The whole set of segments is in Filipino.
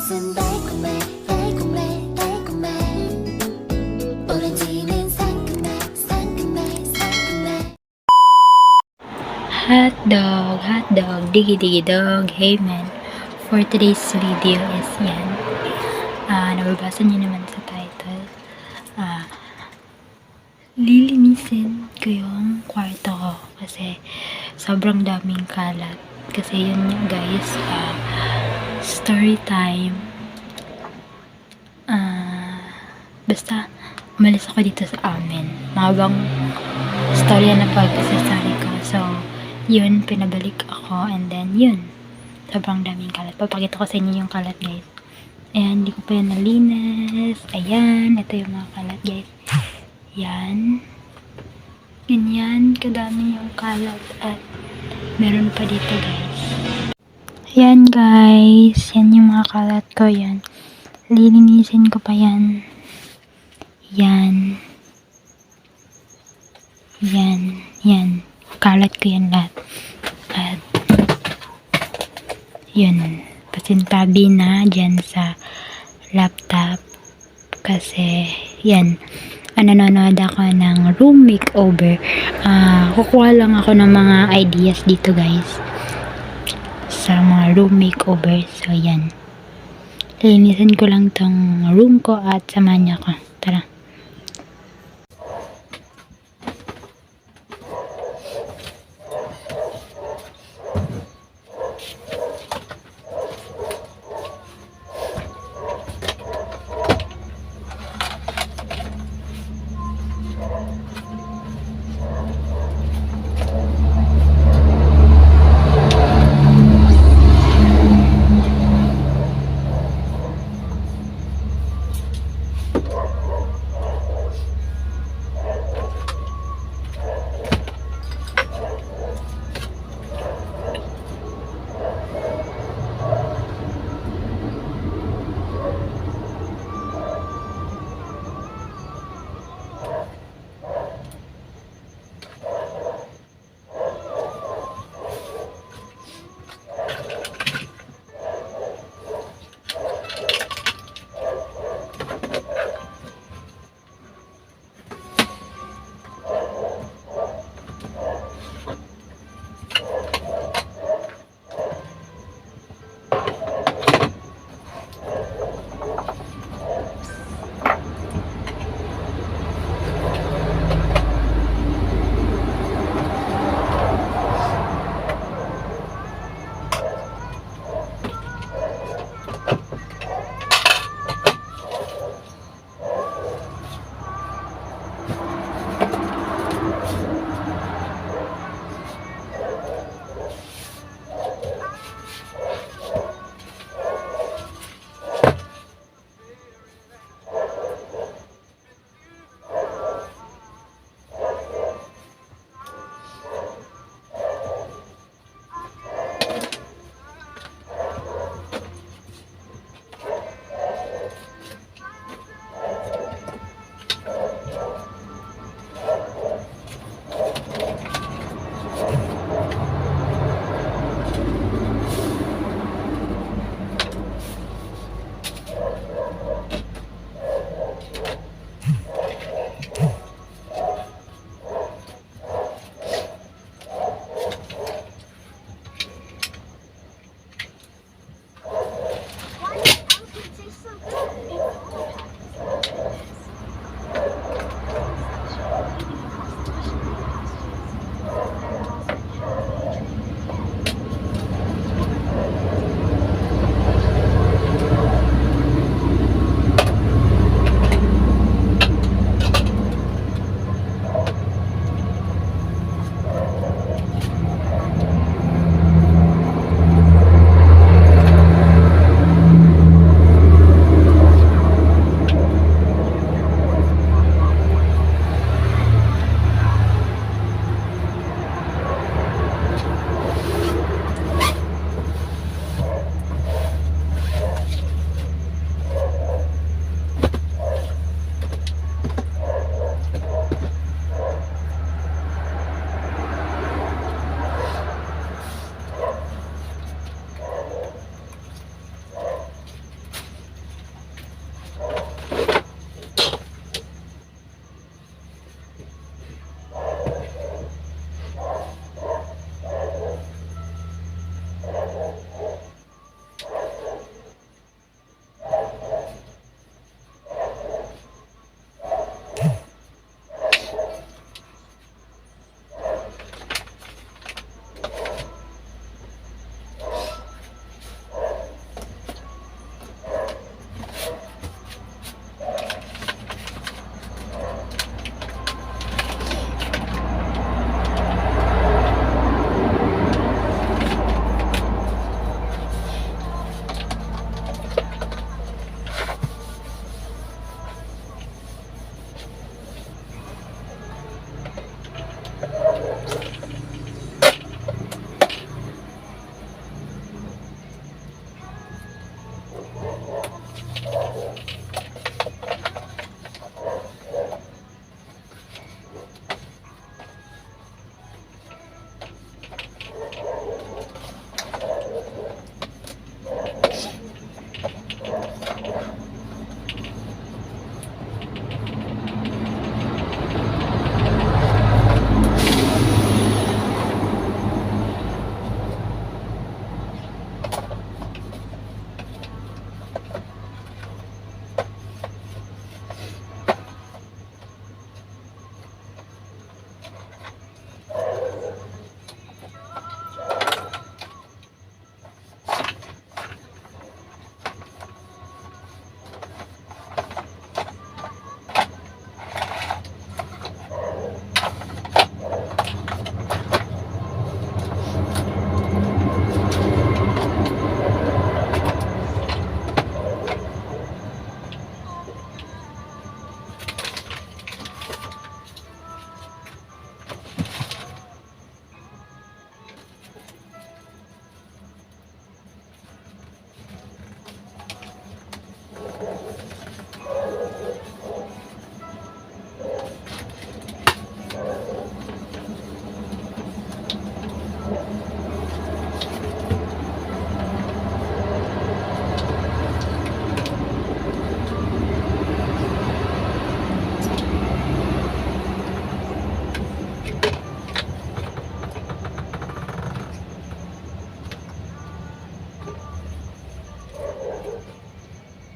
입맛은 달콤해 달콤해 달콤해 오렌지는 상큼해 상큼해 상큼해 Hot dog, diggy diggy dog, hey man. For today's video is yan. Nababasa niyo naman sa title. Lilinisin ko yung kwarto ko kasi sobrang daming kalat. Kasi yun nga guys, story time. Basta umalis ako dito sa amin. Mahabang storya na pag-sasari ko. So, yun, pinabalik ako and then yun, sobrang daming kalat. Papakita ko sa inyo yung kalat guys. Ayan, hindi ko pa yan nalinis. Ayan, ito yung mga kalat guys. Yan. Ganyan, kadami yung kalat at meron pa dito guys. Ayan guys, yan yung mga kalat ko yan. Lilinisin ko pa yan. Yan. Yan. Kalat ko yan lahat. At, yun. Pasintabi na dyan sa laptop. Kasi, yan. Nanonood ako ng room makeover. Kukuha lang ako ng mga ideas dito guys. Sa mga room makeover. So, yan. Linisin ko lang tong room ko at samahan niyo ako. Tara.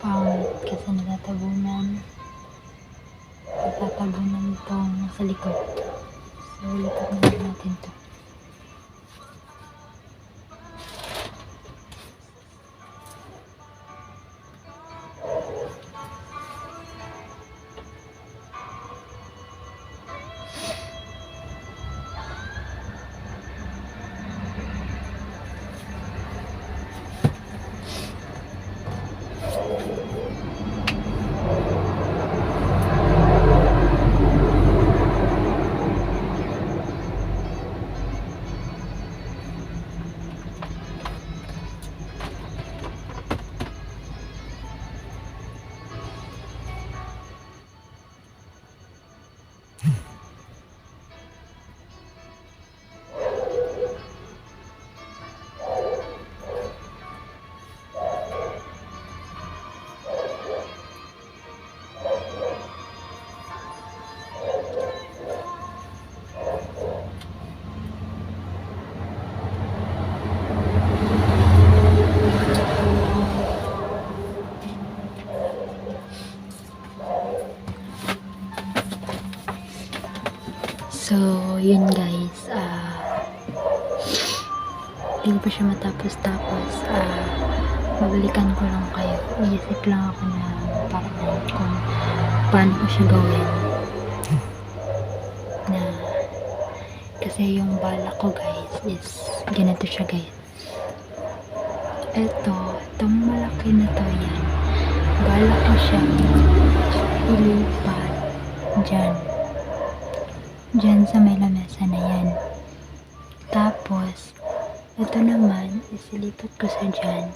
pangit kasi natatabunan tong sa likod. So, lipat na lang natin to. So, yun guys, hindi ko pa siya matapos-tapos. Babalikan ko lang kayo. Iisip lang ako na parang kung paano ko siya gawin. Na, kasi yung bala ko guys is ganito siya guys. Itong malaki na to yan. Bala ko siya ilipat dyan sa may lamesa na yan. Tapos ito naman isilipat ko sa dyan,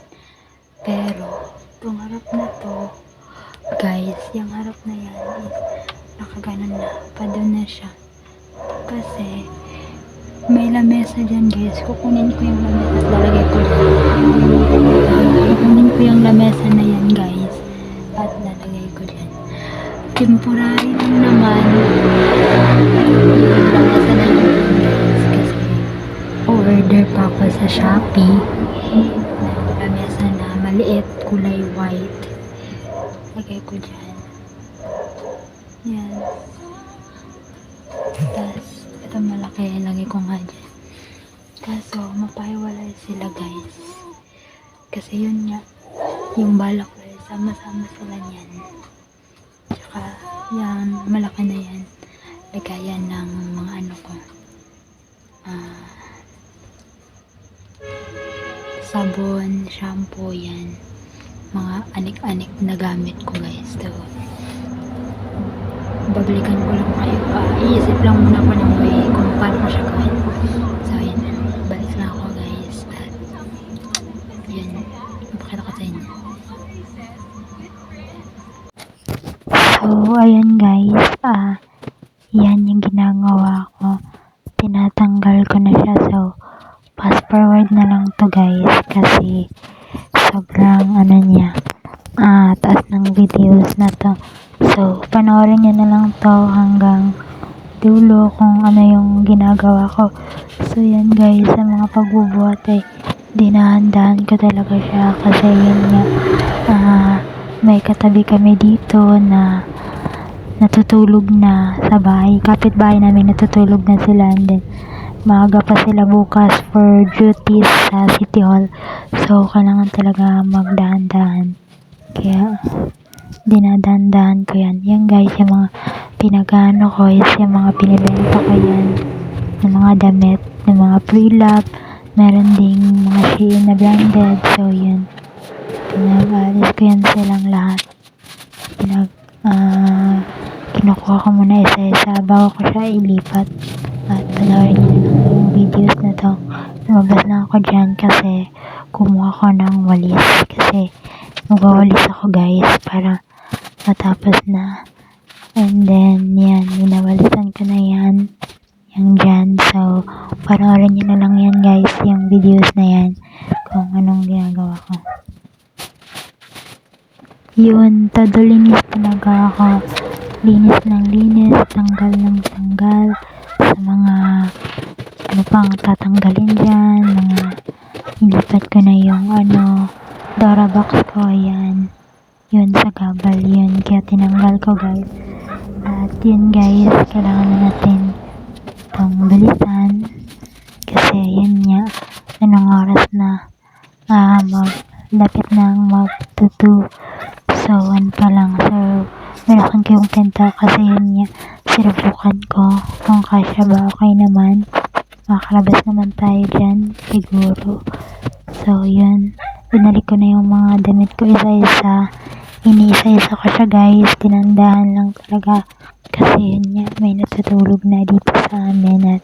pero itong harap na to guys, yung harap na yan is nakaganon na, padon na siya kasi may lamesa dyan guys. Kukunin ko yung lamesa at lalagay ko kukunin ko yung lamesa na yan guys at lalagay ko dyan. Temporary lang naman yung lamesa na yan guys, kasi order pa ako sa Shopee na lamesa na maliit, kulay white. Lagay ko dyan yan. Tapos ito malaki, lagay ko nga dyan. Kaso mapahiwalay sila guys, kasi yun nga yung balak ko, sama-sama sila yan. Tsaka yan, malaki na yan, lagayan ng mga ano ko, sabon, shampoo, yan, mga anik-anik na gamit ko guys. So, babalikan ko lang kayo. Iisip lang muna ko ng way kung paano ko siya gawin. So, yan. Balik na ako guys. At, yan. Mapakita ko sa inyo. So, ayan guys. Yan yung ginagawa ko. Tinatanggal ko na siya. So, fast forward na lang to guys. Kasi, sobrang ano niya. Taas ng videos na to. So, panoorin nyo na lang to hanggang dulo kung ano yung ginagawa ko. So, yan guys, sa mga pagbubuhat dinahan-dahan ko talaga siya kasi yun nga, may katabi kami dito na natutulog na sa bahay. Kapitbahay namin natutulog na sila, and then maaga pa sila bukas for duties sa City Hall. So, kailangan talaga magdahan-dahan. Kaya, dinadandahan ko yan. Yan guys, yung mga pinagano ko is yung mga binibenta ko yan. Yung mga damit, yung mga pre-lap, meron ding mga Shein na branded. So, yan. Pinag-alis ko yan silang lahat. Kinukuha ko muna isa-isa bago ko siya ilipat. At panoorin nyo na yung videos na to. Lumabas na ako dyan kasi kumuha ko ng walis. Kasi magwawalis ako guys para matapos na. And then yan, winawalisan ko na yan, yung dyan. So panoorin nyo na lang yan guys, yung videos na yan kung anong ginagawa ko. Yun, todo linis talaga ako. Linis ng linis, tanggal ng tanggal sa mga ano pang tatanggalin dyan, mga ilipat ko na yung Dora box ko. Ayan, yun sa gabal yun, kaya tinanggal ko guys. At yun guys, kailangan na natin itong bilisan kasi yun nga, anong oras na lapit ng mag-2. So 1 pa lang. So meron kayong pinta kasi yun nga, sinubukan ko kung kasya ba, okay naman, makalabas naman tayo dyan siguro. So yun, binalik ko na yung mga damit ko isa-isa, iniisa-isa ko siya guys, tinandahan lang talaga kasi yun nga, may natutulog na dito sa amin at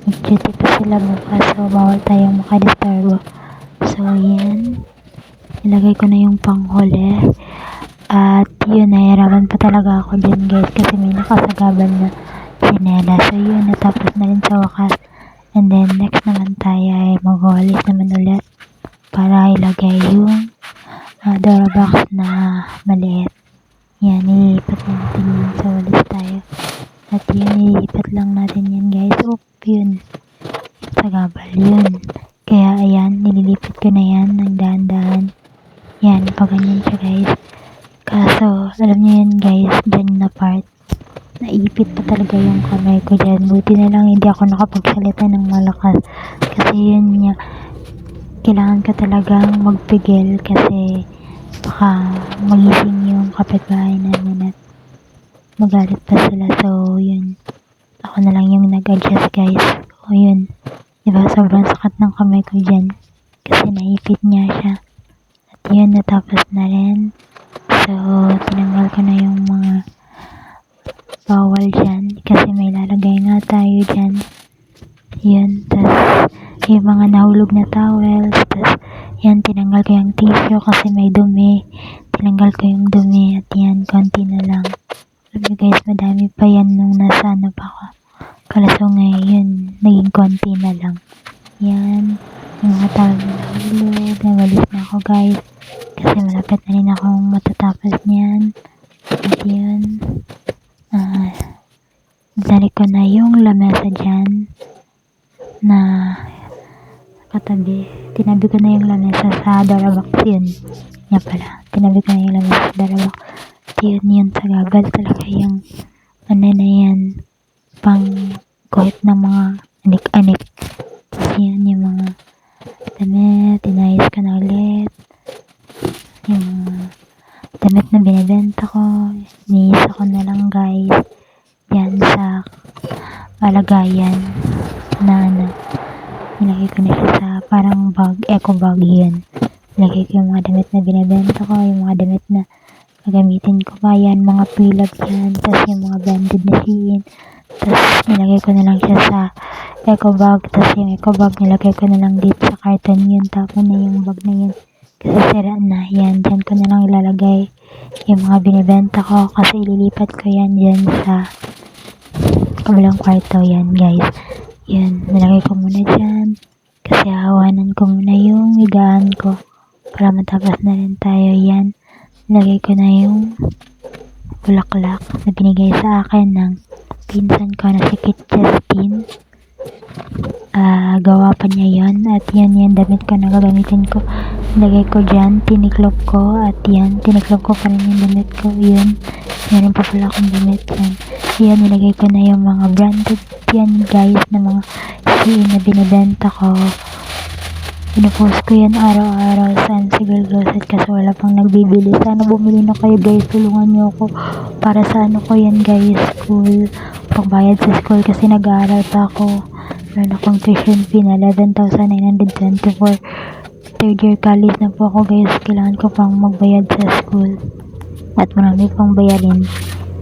mag-duty pa sila bukas, so bawal tayong makadisturbo. So yan, ilagay ko na yung panghuli at yun, nahihirapan pa talaga ako dyan guys kasi may nakasagaban na sinela. So yun, natapos na rin sa wakas. And then next naman tayo ay magwawalis naman ulit para ilagay yung Dora box na maliit. Yan, iipat natin yun sa walis tayo. At yun, iipat lang natin yan guys. Yun, sa gabal yun. Kaya ayan, nililipat ko na yan ng dahan-dahan. Yan, pag ganyan siya guys. Kaso, alam niyo yun guys, dyan na part, naipit pa talaga yung kamay ko dyan. Buti na lang hindi ako nakapagsalita ng malakas. Kasi yun nga, kailangan ko talagang magpigil kasi baka magising yung kapitbahay namin at magalit pa sila. So yun, ako na lang yung nag-adjust guys. O yun, diba sobrang sakat ng kamay ko dyan kasi naipit niya siya. At yun, natapos na rin. So tinanggal ko na yung mga bawal dyan kasi may lalagay nga tayo dyan. Yun, tas yung mga nahulog na towels, tas yan, tinanggal ko yung tissue kasi may dumi. Tinanggal ko yung dumi at yan, konti na lang. Alam nyo guys, madami pa yan nung nasa ano pa ako. Kalaso ngayon, naging konti na lang. Yan, yung mga towels na nahulog, nawalis na ako guys. Kasi malapit na rin akong matatapos niyan. At yun, dali ko na yung lamesa dyan na katabi. Tinabi ko na yung lamesa sa Dora box yun. Yan pala, tinabi ko na yung lamesa sa Dora box. Yun sa gabal talaga yung ano na yan, pang kuhit ng mga anik-anik. Kasi yan yung mga damit, tinayos ko na ulit. Yung damit na binibenta ko, niisa ko na lang guys. Yan sa alagayan na ano, nilagay ko na siya sa parang bag, eco bag yun. Nilagay ko yung mga damit na binibenta ko, yung mga damit na gagamitin ko pa yan, mga pillows yan, tas yung mga branded na Shein. Tas nilagay ko na lang siya sa eco bag, tas yung eco bag nilagay ko na lang dito sa carton yun, tapon na yung bag na yun kasi sira na. Yan, dyan ko na lang ilalagay yung mga binibenta ko kasi ililipat ko yan dyan sa kabilang kwarto. Yan guys, yan, nilagay ko muna dyan kasi hawanan ko muna yung higaan ko para matapos na rin tayo. Yan, nilagay ko na yung bulaklak na binigay sa akin ng pinsan ko na si Kit Justin. Gawa pa niya yon. At yan damit ko na gagamitin ko, nilagay ko dyan, tiniklop ko. At yan, tiniklop ko pa rin yung damit ko. Yun, meron pa pala akong damit yan. Yan, nilagay ko na yung mga branded yan guys na mga Shein na binibenta ko. Pinupost ko yan araw-araw sa Ansible Closet kasi wala pang nagbibili. Sana bumili na kayo guys, tulungan nyo ako para sa ano ko yan guys, school, pagbayad sa school kasi nag-aaral pa ako. Meron akong tuition fee na 11,924. Third year college na po ako guys, kailangan ko pang magbayad sa school at marami pang bayarin.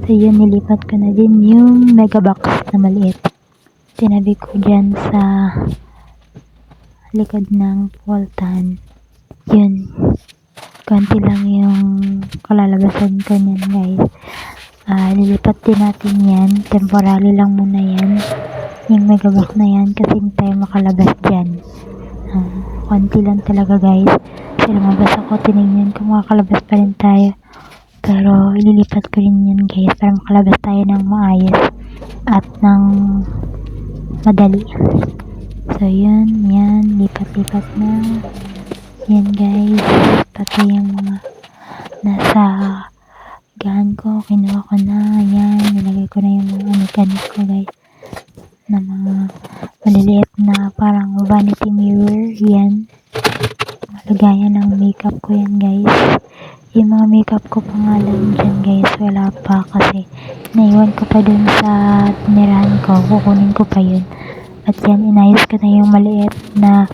So yun, nilipat ko na din yung mega box na maliit, tinabi ko dyan sa likod ng poltan. Yun, konti lang yung kalalabasan ko niyan guys. Lilipat din natin yan, temporary lang muna yan, yung megabox na yan kasi hindi tayo makalabas dyan. Konti lang talaga guys. Kasi lumabas ako, tinignan ko makakalabas pa rin tayo, pero ililipat ko rin yan guys para makalabas tayo ng maayos at ng madali. So yun, yan, lipat-lipat na yan guys, pati yung mga nasa kinuha ko na. Yan, nilagay ko na yung mga anik-anik ko guys. Na mga maliliit na parang vanity mirror. Yan. Lagayan ng makeup ko yan guys. Yung mga makeup ko pangalan dyan guys, wala pa kasi naiwan ko pa dun sa tinirahan ko. Kukunin ko pa yun. At yan, inayos ko na yung maliit na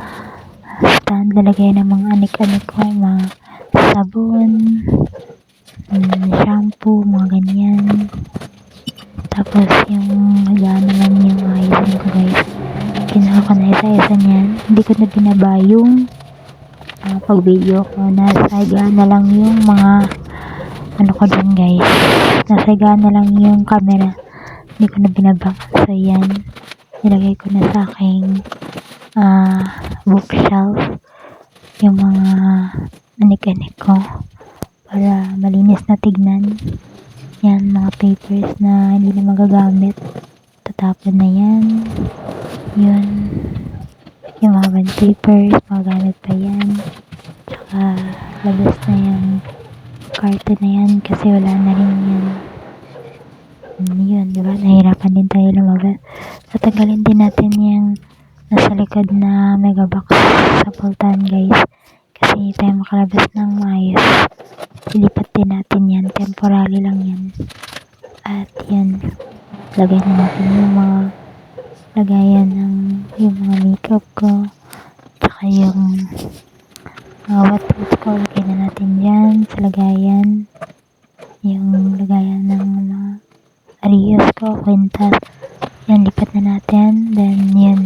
stand. Lalagay ng mga anik-anik ko, mga sabon, shampoo, mga ganyan. Tapos yung higaan naman yung ayusin ko guys. Kinuha ko na isa-isa niyan. Hindi ko na binaba yung pag video ko. Nasagaan na lang yung mga ano ko dun guys. Nasagaan na lang yung camera. Hindi ko na binaba. So yan. Nilagay ko na sa aking bookshelf yung mga anik-anik ko para malinis na tignan. Yan, mga papers na hindi na magagamit, tatapon na yan. Yun, yung mga bond papers, magagamit pa yan. Tsaka labas na yan, karton na yan kasi wala na rin yan. Yun, diba, nahirapan din tayo lumabas. Tatanggalin din natin yung nasa likod na megabox sa pultan guys, kasi hindi tayo makalabas ng maayos. Ilipat din natin yan, temporary lang yan. At yan, lagay na natin yung mga lagayan ng yung mga makeup ko, tsaka yung what ko, lagay na natin yan sa lagayan. Yung lagayan ng mga arios ko, kwintas, yan, lipat na natin. Then yan,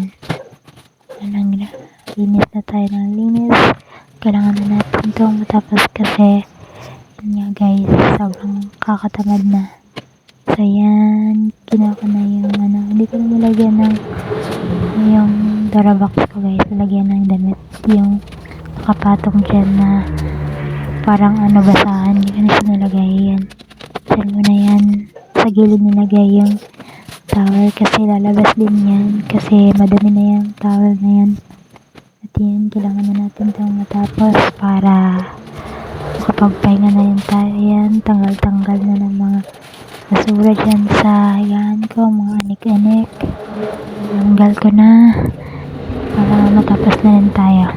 linis na tayo ng linis. Kailangan na natin itong matapos kasi yun nga guys, sobrang kakatamad na. So yan, kinuha ko na yung hindi ko na nilagyan ng yung Durabox ko guys, nilagyan ng damit yung nakapatong dyan na parang basahan, hindi ko na siya nilagay. Yan, saan mo na yan, sa gilid nilagay yung towel kasi lalabas din yan kasi madami na yung towel na yan. At yan, kailangan na natin itong matapos para makapagpahinga na yun tayo. Yan, tanggal-tanggal na ng mga basura dyan sa higaan ko, mga anik-anik. Tanggal ko na para matapos na rin tayo.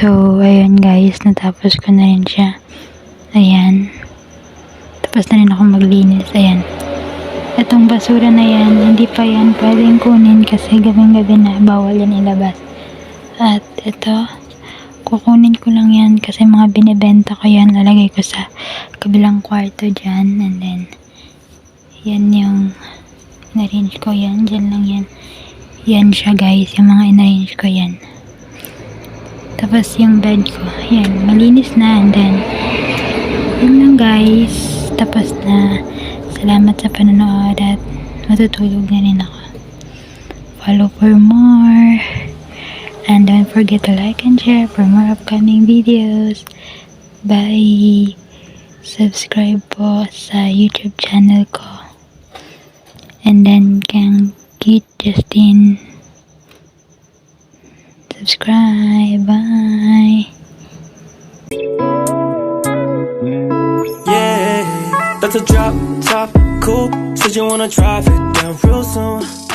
So, ayun guys, natapos ko na rin siya. Ayan. Tapos na rin ako maglinis. Ayan. Itong basura na yan, hindi pa yan pwedeng kunin kasi gabing-gabi na bawal yan ilabas. At ito, kukunin ko lang yan kasi mga binibenta ko yan. Lalagay ko sa kabilang kwarto dyan. And then, yan yung in-arrange ko yan. Dyan lang yan. Yan siya guys, yung mga in-arrange ko yan. Tapos yung bed ko, yan, malinis na. And then, yun lang guys. Tapos na. Salamat sa panonood at matutulog na rin ako. Follow for more. And don't forget to like and share for more upcoming videos. Bye! Subscribe po sa YouTube channel ko. And then, kang Kit Justin. Subscribe. Bye. Yeah, that's a drop top, cool. Said you wanna drive it down real soon.